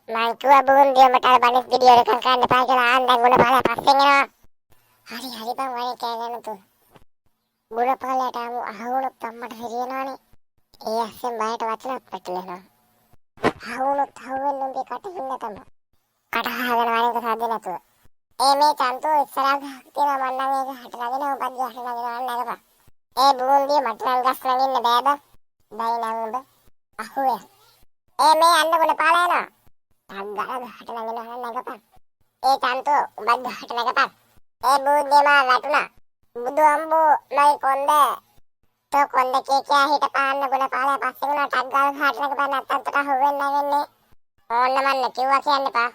මං කිව්වා බුන්දිය මට අර බණිස් වීඩියෝ එකක් ගන්න එපා කියලා ආන්දන් ගුණ පාලා පස්සෙන් එනවා. හරි බං වනේ කෑගන්න තු. ගුණ පාලයට අහුනොත් අම්මට හිරියනවනේ. ඒ අස්සෙන් බයට වචනක් පැටලෙනවා. අහුනොත් අහුවෙන්න උඹේ කටින් නැතම. කට හාගෙන වනින්ද සාදේ නැතුව. මේ චන්තෝ ඉස්සරහ ගහක් තියෙනවා මං නම් ඒක හට නගින උඹත් ගහට නගිනවා නගපන්. ඒ බුන්දිය මට නම් ගස් නගින්න බෑ බං. බයි නම් උඹ අහුවේ. මේ යන්න ගුණ පාලා යනවා. අග්ගල ගහට නගිනවා නගපන්. ඒ චන්තෝ උඹත් ගහට නගපන්. බුන්දිය මා වැටුණා. බුදු අම්බෝ මයි කොන්දේ. තෝ කොන්දේ කියා හිට පාන්න ගුණ පාලා පස්සේ උනා ටක් ගාලා ගහට නගපන් නැත්තම් තට අහුවෙන්න නැවෙන්නේ. ඕන්න මන්න කිව්වා කියන්න එපා.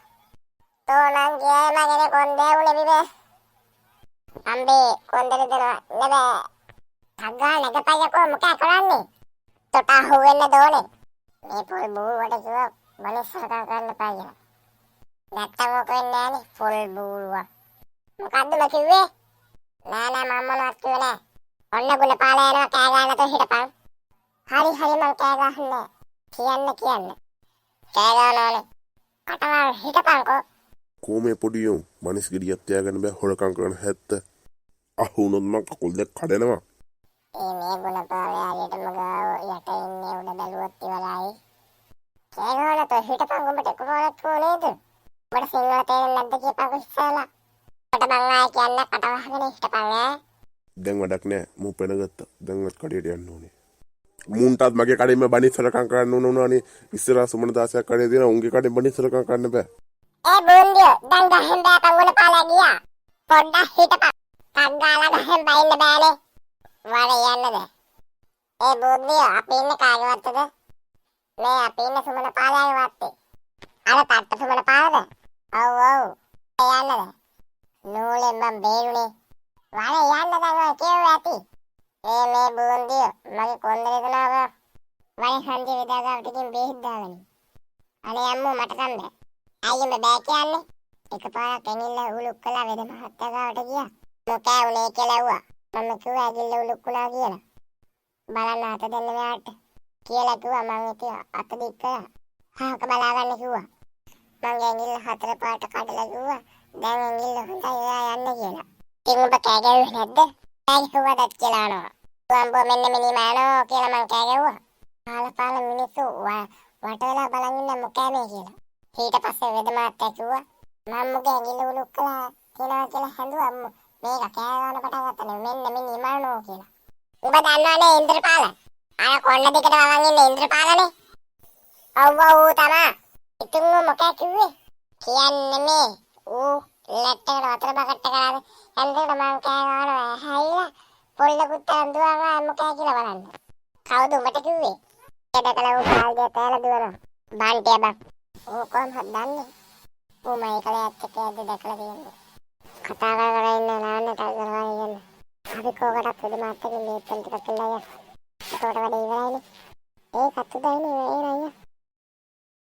තෝනන් ගියේ මගේ කොන්දේ උනේ බිබේ. අම්බේ කොන්දේ දෙනවා නෙබෑ. අග්ගා නගපයකෝ මොකක් කරන්නේ? තොට අහුවෙන්න දෝනේ. මේ පොල් බූවට කිව්වා මනුස්සකම් කරන්න පායන. නැත්තම් ඔක වෙන්නේ නෑනේ පොල් බූරුවා. මොකද්ද මම කිව්වේ? නෑ මම මොනවත් කිව්වේ නෑ. ඔන්න ගුණ පාලා යනවා කෑ ගන්න තෝ හිටපන්. හරි මං කෑ ගහන්නේ. කියන්න. කෑ ගන්නවනේ. කටවල් හිටපන්කෝ. කොහොමේ පොඩියෝ මනස් ගෙඩියක් තියාගන්න බෑ හොරකම් කරන හැත්ත. අහුනොත් මං කකුල් දෙක කඩනවා. මේ ගුණ පාලා හරියටම ගාව යට ඉන්නේ උඩ බැලුවොත් ඉවරයි. කෑ ගන්න තෝ හිටපන් උඹට කොහොමද කොනේද? උඹට සිංහල තේරෙන්නේ නැද්ද කියපන් ඉස්සලා. කට මං ආයේ කියන්න කට වහගෙන හිටපන් ඈ. දැන් වැඩක් නෑ මූ පෙනගත්තා. දැන්වත් කඩේට යන්න ඕනේ. මුන්ටත් මගේ කඩේම බනිස්සරකම් කරන්න උනානේ. ඉස්සරහ සුමන දාසයක් කඩේ දෙනවා උන්ගේ කඩේ බනිස්සරකම් කරන්න බෑ. බුන්දිය දැන් ගහෙන් බෑ ගුණ පාලා ගියා. පොඩ්ඩක් හිටපන්. කග්ගාලා ගහෙන් බයින්න බෑනේ. වර යන්නද? බුන්දිය අපි ඉන්නේ කාගේවත්තද? මේ අපි ඉන්නේ සුමන පාලාගේ වත්තේ. අර තට්ට සුමන පාලද? ඔව්. යන්නද? නූලෙන් මම බේරුනේ. වර යන්න දැන් කියුවා ඇති. මේ බුන්දිය මගේ කොන්දේ දෙනවා. වර හන්දේ විදාගාවටකින් බෙහෙත් දාගනි. අනේ අම්මෝ මට කම් බෑ. අයියෝ බෑ කියන්නේ. එකපාරක් ඇඟිල්ල උලුක් කළා වෙද මහත්තයා ගාවට ගියා. මොකෑ උනේ කියලා ඇහුවා. මම කිව්වා ඇඟිල්ල උලුක් වුණා කියලා. බලන්න අත දෙන්න මෙයාට කියලා කිව්වා මම ඉතින් අත දික් කළා. හාක බලාගන්න කිව්වා. මං ඇඟිල්ල හතර පාට කඩලා කිව්වා දැන් ඇඟිල්ල හොඳයි ඔයා යන්න කියලා. ඉතින් ඔබ කෑ ගැව්වේ නැද්ද? කෑ කිව්වදත් කියලා අහනවා. උඹ මෙන්න මිනිහ මෑනෝ කියලා මං කෑ ගැව්වා. පාල මිනිස්සු වට වෙලා බලන් ඉන්න මොකෑ මේ කියලා. ඊට පස්සේ වෙද මහත්තයා කිව්වා මම මුගේ ඇඟිල්ල උලුක් කළා කියලා හැඳුවා මේක කෑ ගන්න පටන් ගත්තා මෙන්න මිනිහ මෑනෝ කියලා. ඔබ දන්නවනේ ඉන්ද්‍රපාල. අර කොන්න දෙකට වවන් ඉන්න ඉන්ද්‍රපාලනේ. ඔව් තමා. ඉතින් මොකෑ කිව්වේ? කියන්නේ මේ ඌ ලැට්ටකට වතුර බකට් කරාද හන්දේකට මං කෑ ගන්නවා හැයිලා පොල්ලකුත් අඳුවා මොකෑ කියලා බලන්න. කවුද උඹට කිව්වේ? එදකලා ඌ කාල්දිය තෑලා දුවනවා. බාන්ටේ බක්. ඌ කොහොමද දන්නේ? ඌ මයි කලයත් එක්ක ඇද්ද දැකලා තියෙනවා. කතා කරලා ඉන්න නාන්න කල්දරවා යන්න. අපි කෝකටත් වෙද මාත්තකින් මේ පෙල් ටිකක් කියලා යන්න. ඒකට වැඩ ඉවරයිනේ. ඒ කතු දයිනේ ඒ නయ్య.